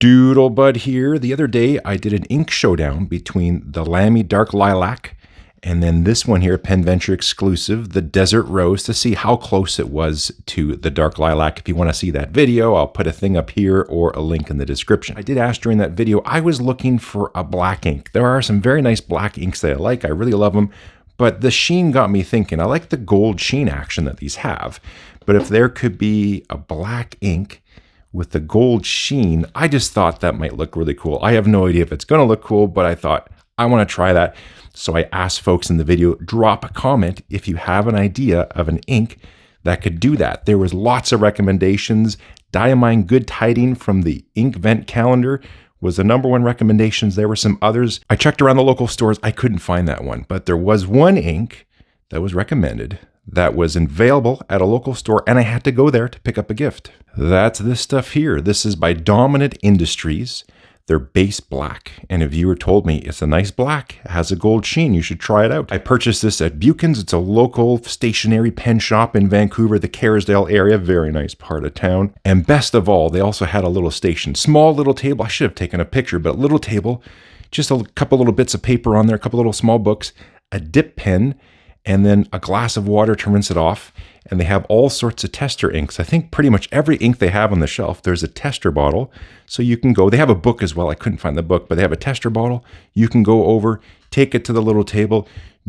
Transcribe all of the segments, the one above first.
Doodlebud here. The other day I did an ink showdown between the Lamy Dark Lilac and then this one here, PenVenture exclusive, the Desert Rose, to see how close it was to the Dark Lilac. If you want to see that video, I'll put a thing up here or a link in the description. I did ask during that video, I was looking for a black ink. There are some very nice black inks that I like. I really love them. But the Sheen got me thinking. I like the gold sheen action that these have. But if there could be a black ink with the gold sheen, I just thought that might look really cool. I have no idea if it's going to look cool, but I thought I want to try that. So I asked folks in the video, drop a comment if you have an idea of an ink that could do that. There was lots of recommendations. Diamine Good Tiding from the Ink Vent Calendar was the #1 recommendations. There were some others. I checked around the local stores. I couldn't find that one, but there was one ink that was recommended that was available at a local store, and I had to go there to pick up a gift. That's this stuff here. This is by Dominant Industries. They're base black, and a viewer told me it's a nice black, it has a gold sheen, you should try it out. I purchased this at Buchan's. It's a local stationary pen shop in Vancouver, the Kerrisdale area, very nice part of town. And best of all, they also had a little station, small little table. I should have taken a picture, but little table, just a couple little bits of paper on there, a couple little small books, a dip pen, and then a glass of water to rinse it off. And they have all sorts of tester inks. I think pretty much every ink they have on the shelf, there's a tester bottle. So you can go, they have a book as well. I couldn't find the book, but they have a tester bottle. You can go over, take it to the little table,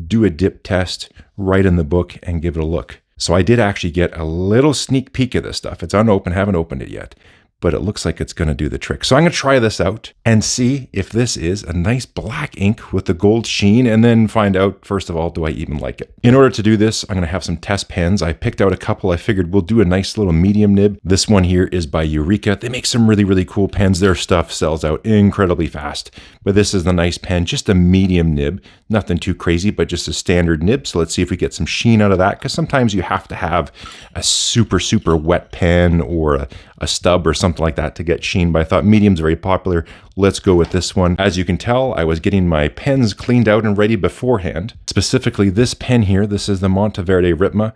do a dip test, write in the book, and give it a look. So I did actually get a little sneak peek of this stuff. It's unopened, haven't opened it yet, but it looks like it's going to do the trick. So I'm going to try this out and see if this is a nice black ink with the gold sheen, and then find out, first of all, do I even like it? In order to do this, I'm going to have some test pens. I picked out a couple. I figured we'll do a nice little medium nib. This one here is by Eureka. They make some really, really cool pens. Their stuff sells out incredibly fast, but this is the nice pen, just a medium nib. Nothing too crazy, but just a standard nib. So let's see if we get some sheen out of that, because sometimes you have to have a super, super wet pen or a stub or something like that to get sheen, but I thought medium's very popular. Let's go with this one. As you can tell, I was getting my pens cleaned out and ready beforehand. Specifically this pen here, this is the Monteverde Ritma.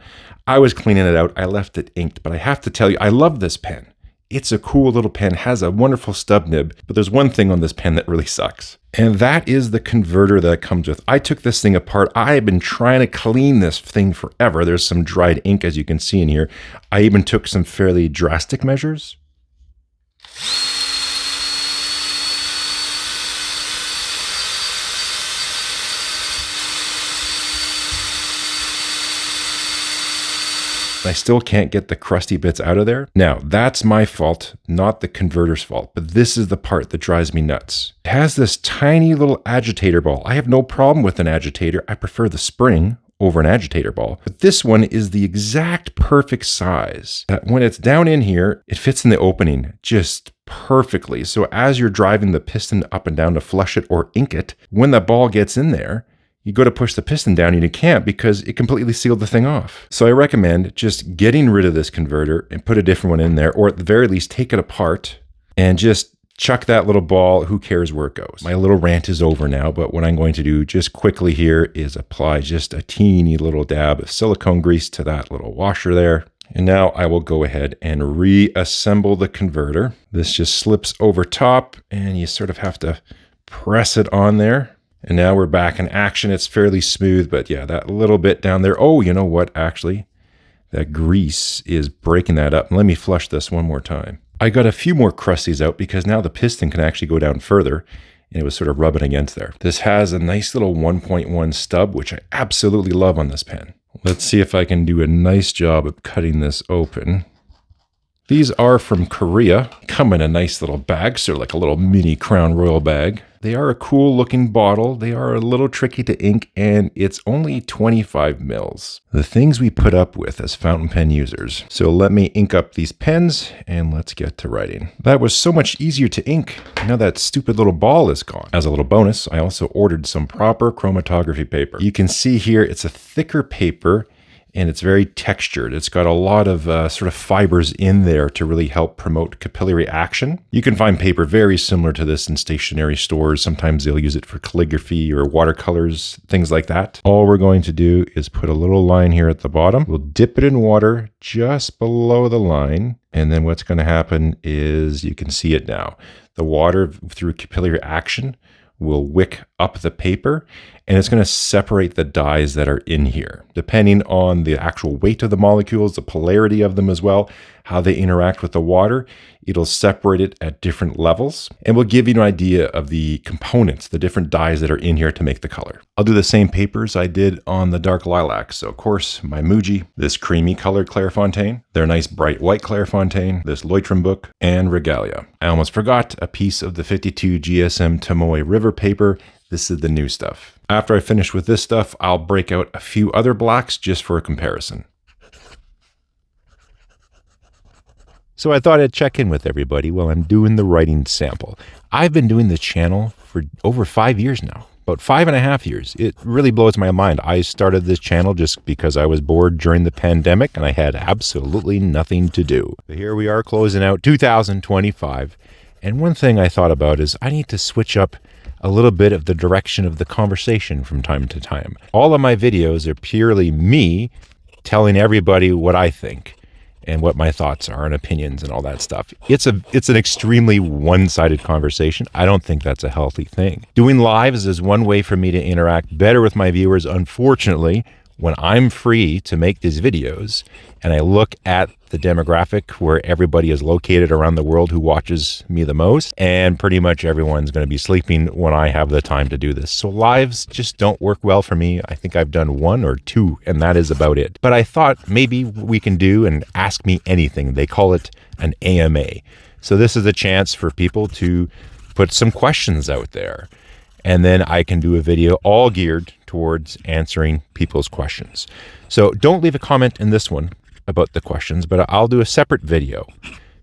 I was cleaning it out, I left it inked, but I have to tell you, I love this pen. It's a cool little pen, has a wonderful stub nib, but there's one thing on this pen that really sucks. And that is the converter that it comes with. I took this thing apart. I've been trying to clean this thing forever. There's some dried ink, as you can see in here. I even took some fairly drastic measures. I still can't get the crusty bits out of there. Now, that's my fault, not the converter's fault, but this is the part that drives me nuts. It has this tiny little agitator ball. I have no problem with an agitator. I prefer the spring over an agitator ball, but this one is the exact perfect size. When it's down in here, it fits in the opening just perfectly. So as you're driving the piston up and down to flush it or ink it, when the ball gets in there, you go to push the piston down and you can't because it completely sealed the thing off. So I recommend just getting rid of this converter and put a different one in there, or at the very least take it apart and just chuck that little ball. Who cares where it goes? My little rant is over now, but what I'm going to do just quickly here is apply just a teeny little dab of silicone grease to that little washer there. And now I will go ahead and reassemble the converter. This just slips over top and you sort of have to press it on there. And now we're back in action. It's fairly smooth, but yeah, that little bit down there. Oh, you know what? Actually, that grease is breaking that up. Let me flush this one more time. I got a few more crusties out because now the piston can actually go down further, and it was sort of rubbing against there. This has a nice little 1.1 stub, which I absolutely love on this pen. Let's see if I can do a nice job of cutting this open. These are from Korea, come in a nice little bag, sort of like a little mini Crown Royal bag. They are a cool looking bottle. They are a little tricky to ink, and it's only 25 mils. The things we put up with as fountain pen users. So let me ink up these pens and let's get to writing. That was so much easier to ink. Now that stupid little ball is gone. As a little bonus, I also ordered some proper chromatography paper. You can see here, it's a thicker paper and it's very textured. It's got a lot of sort of fibers in there to really help promote capillary action. You can find paper very similar to this in stationery stores. Sometimes they'll use it for calligraphy or watercolors, things like that. All we're going to do is put a little line here at the bottom. We'll dip it in water just below the line. And then what's going to happen is, you can see it now. The water through capillary action will wick up the paper, and it's going to separate the dyes that are in here, depending on the actual weight of the molecules, the polarity of them as well, how they interact with the water. It'll separate it at different levels, and will give you an idea of the components, the different dyes that are in here to make the color. I'll do the same papers I did on the dark lilac. So of course, my Muji, this creamy colored Clairefontaine, their nice bright white Clairefontaine, this Leutram book, and Regalia. I almost forgot a piece of the 52 GSM Tomoe River paper. This is the new stuff. After I finish with this stuff, I'll break out a few other blacks just for a comparison. So I thought I'd check in with everybody while I'm doing the writing sample. I've been doing this channel for over 5 years now, about 5.5 years. It really blows my mind. I started this channel just because I was bored during the pandemic and I had absolutely nothing to do. But here we are closing out 2025. And one thing I thought about is I need to switch up a little bit of the direction of the conversation from time to time. All of my videos are purely me telling everybody what I think and what my thoughts are and opinions and all that stuff. It's an extremely one-sided conversation. I don't think that's a healthy thing. Doing lives is one way for me to interact better with my viewers. Unfortunately, when I'm free to make these videos and I look at the demographic where everybody is located around the world who watches me the most, and pretty much everyone's going to be sleeping when I have the time to do this. So lives just don't work well for me. I think I've done 1 or 2, and that is about it. But I thought maybe we can do an Ask Me Anything. They call it an AMA. So this is a chance for people to put some questions out there. And then I can do a video all geared towards answering people's questions. So don't leave a comment in this one about the questions, but I'll do a separate video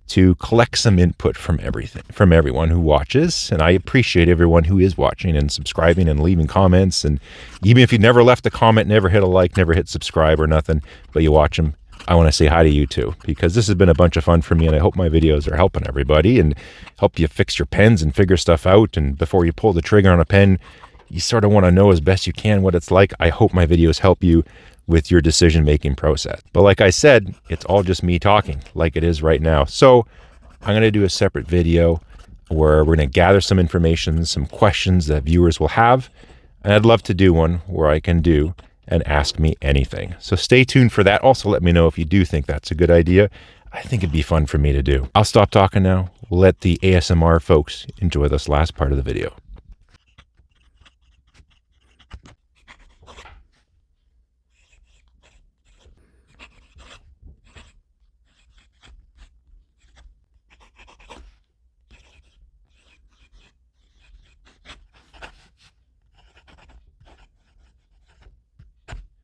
to collect some input from everyone who watches. And I appreciate everyone who is watching and subscribing and leaving comments. And even if you never left a comment, never hit a like, never hit subscribe or nothing, but you watch them, I want to say hi to you too, because this has been a bunch of fun for me, and I hope my videos are helping everybody and help you fix your pens and figure stuff out. And before you pull the trigger on a pen, you sort of want to know as best you can what it's like. I hope my videos help you with your decision-making process. But like I said, it's all just me talking like it is right now. So I'm going to do a separate video where we're going to gather some information, some questions that viewers will have. And I'd love to do one where I can do and Ask Me Anything. So stay tuned for that. Also, let me know if you do think that's a good idea. I think it'd be fun for me to do. I'll stop talking now. We'll let the ASMR folks enjoy this last part of the video.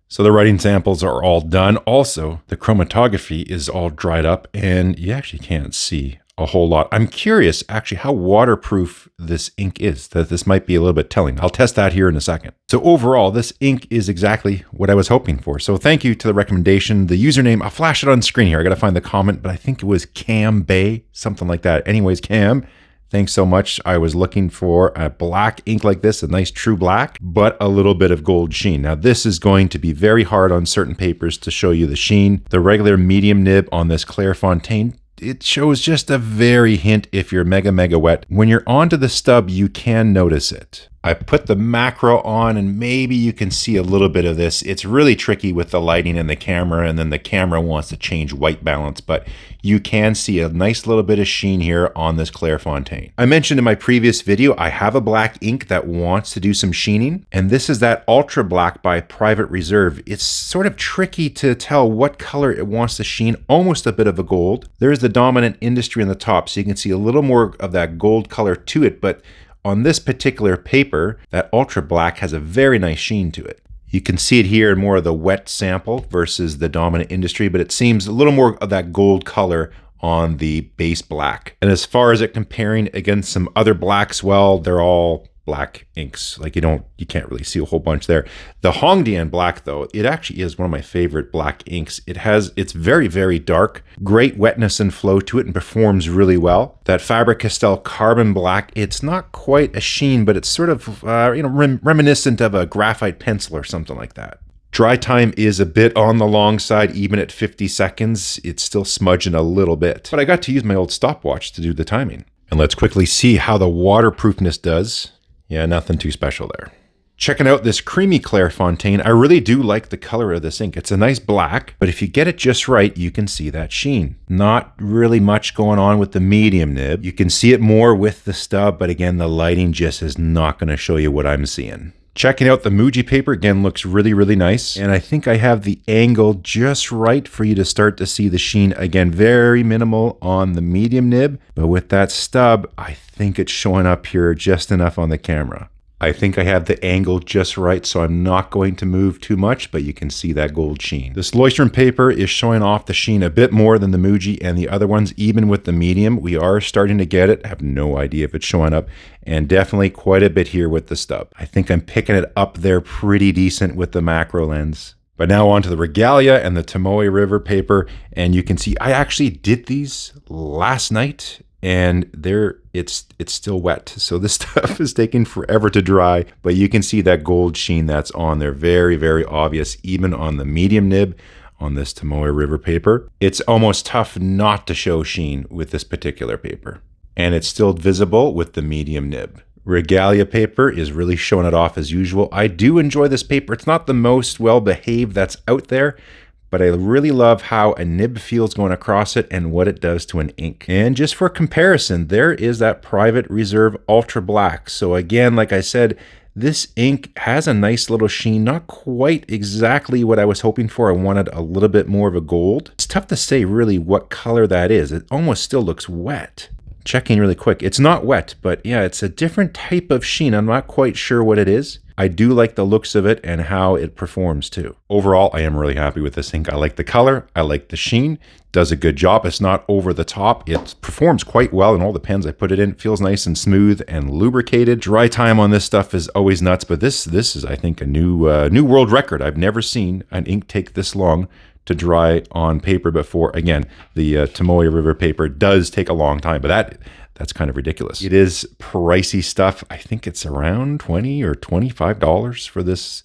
So the writing samples are all done. Also, the chromatography is all dried up and you actually can't see a whole lot. I'm curious actually how waterproof this ink is, that this might be a little bit telling. I'll test that here in a second. So overall, this ink is exactly what I was hoping for. So thank you to the recommendation. The username, I'll flash it on screen here. I got to find the comment, but I think it was Cam Bay, something like that. Anyways, Cam, thanks so much. I was looking for a black ink like this, a nice true black, but a little bit of gold sheen. Now this is going to be very hard on certain papers to show you the sheen. The regular medium nib on this Clairefontaine, it shows just a very hint if you're mega wet. When you're onto the stub, you can notice it. I put the macro on and maybe you can see a little bit of this. It's really tricky with the lighting and the camera, and then the camera wants to change white balance, but you can see a nice little bit of sheen here on this Clairefontaine. I mentioned in my previous video, I have a black ink that wants to do some sheening, and this is that Ultra Black by Private Reserve. It's sort of tricky to tell what color it wants to sheen, almost a bit of a gold. There's the dominant industry on the top, so you can see a little more of that gold color to it, but on this particular paper, that Ultra Black has a very nice sheen to it. You can see it here in more of the wet sample versus the dominant industry, but it seems a little more of that gold color on the base black. And as far as it comparing against some other blacks, well, they're all black inks. Like you can't really see a whole bunch there. The Hongdian black though, it actually is one of my favorite black inks. It's very dark, great wetness and flow to it, and performs really well. That Faber-Castell carbon black, it's not quite a sheen, but it's sort of reminiscent of a graphite pencil or something like that. Dry time is a bit on the long side, even at 50 seconds. It's still smudging a little bit, but I got to use my old stopwatch to do the timing. And let's quickly see how the waterproofness does. Yeah, nothing too special there. Checking out this creamy Clairefontaine, I really do like the color of this ink. It's a nice black, but if you get it just right, you can see that sheen. Not really much going on with the medium nib. You can see it more with the stub, but again, the lighting just is not going to show you what I'm seeing. Checking out the Muji paper, again, looks really, really nice. And I think I have the angle just right for you to start to see the sheen. Again, very minimal on the medium nib, but with that stub, I think it's showing up here just enough on the camera. I think I have the angle just right, so I'm not going to move too much, but you can see that gold sheen. This Leuchtturm paper is showing off the sheen a bit more than the Muji and the other ones, even with the medium. We are starting to get it. I have no idea if it's showing up, and definitely quite a bit here with the stub. I think I'm picking it up there pretty decent with the macro lens. But now on to the Regalia and the Tomoe River paper, and you can see I actually did these last night, and it's still wet. So this stuff is taking forever to dry, but you can see that gold sheen that's on there. Very, very obvious, even on the medium nib on this Tomoe River paper. It's almost tough not to show sheen with this particular paper. And it's still visible with the medium nib. Regalia paper is really showing it off as usual. I do enjoy this paper. It's not the most well-behaved that's out there, but I really love how a nib feels going across it and what it does to an ink. And just for comparison, there is that Private Reserve Ultra Black. So again, like I said, this ink has a nice little sheen, not quite exactly what I was hoping for. I wanted a little bit more of a gold. It's tough to say really what color that is. It almost still looks wet. Checking really quick. It's not wet, but yeah, it's a different type of sheen. I'm not quite sure what it is. I do like the looks of it and how it performs too. Overall, I am really happy with this ink. I like the color. I like the sheen. Does a good job. It's not over the top. It performs quite well in all the pens I put it in. It feels nice and smooth and lubricated. Dry time on this stuff is always nuts, but this is, I think, a new world record. I've never seen an ink take this long to dry on paper before. Again, the Tomoe River paper does take a long time, but that's kind of ridiculous. It is pricey stuff. I think it's around $20 or $25 for this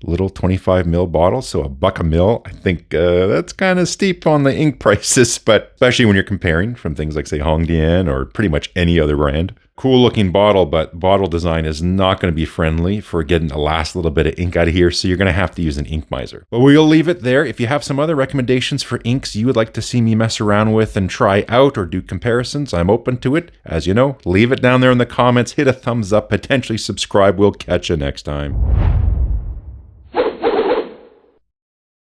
little 25 ml bottle. So $1 a ml. I think that's kind of steep on the ink prices, but especially when you're comparing from things like, say, Hongdian or pretty much any other brand. Cool looking bottle, but bottle design is not going to be friendly for getting the last little bit of ink out of here, so you're going to have to use an ink miser. But we'll leave it there. If you have some other recommendations for inks you would like to see me mess around with and try out or do comparisons, I'm open to it. As you know, leave it down there in the comments, hit a thumbs up, potentially subscribe. We'll catch you next time.